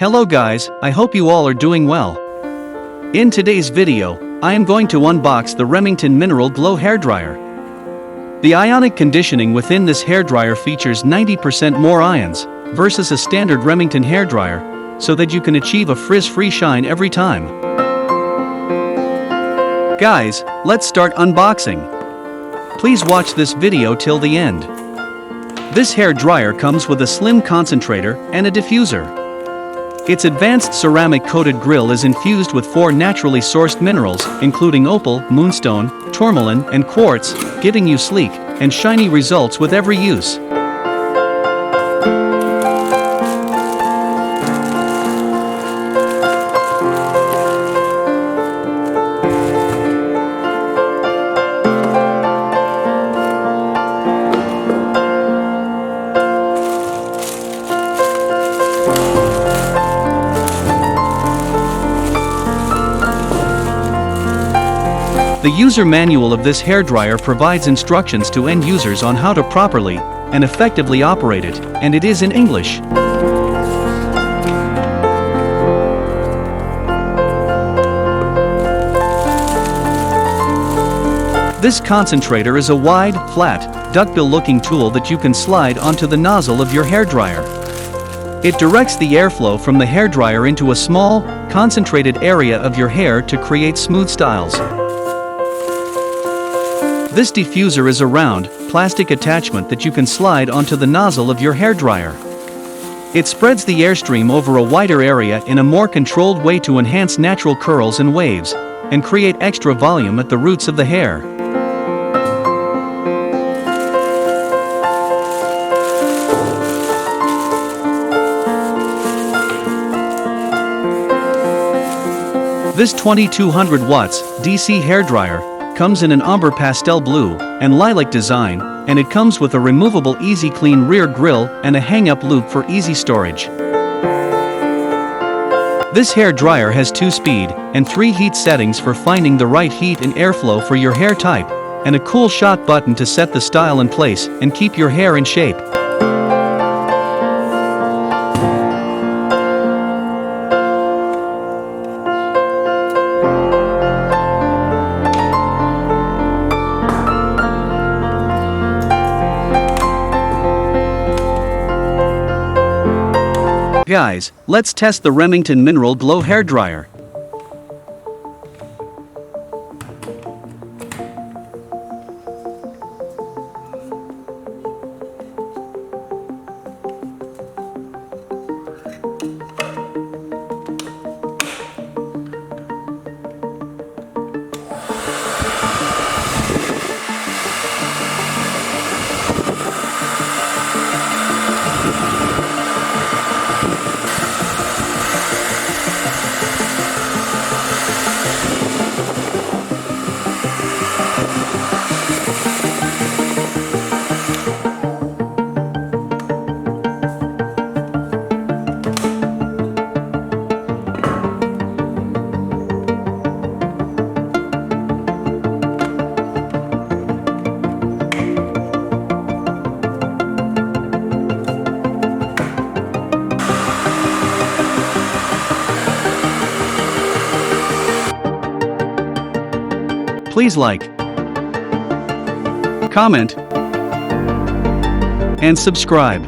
Hello guys, I hope you all are doing well. In today's video, I am going to unbox the Remington Mineral Glow Hairdryer. The ionic conditioning within this hairdryer features 90% more ions, versus a standard Remington hairdryer, so that you can achieve a frizz-free shine every time. Guys, let's start unboxing. Please watch this video till the end. This hairdryer comes with a slim concentrator and a diffuser. Its advanced ceramic-coated grill is infused with 4 naturally sourced minerals, including opal, moonstone, tourmaline, and quartz, giving you sleek and shiny results with every use. The user manual of this hairdryer provides instructions to end users on how to properly and effectively operate it, and it is in English. This concentrator is a wide, flat, duckbill-looking tool that you can slide onto the nozzle of your hairdryer. It directs the airflow from the hairdryer into a small, concentrated area of your hair to create smooth styles. This diffuser is a round, plastic attachment that you can slide onto the nozzle of your hairdryer. It spreads the airstream over a wider area in a more controlled way to enhance natural curls and waves, and create extra volume at the roots of the hair. This 2200 watts DC hairdryer comes in an umber pastel blue and lilac design, and it comes with a removable easy clean rear grille and a hang-up loop for easy storage. This hair dryer has 2 speed and 3 heat settings for finding the right heat and airflow for your hair type, and a cool shot button to set the style in place and keep your hair in shape. Guys, let's test the Remington Mineral Glow Hairdryer. Please like, comment, and subscribe.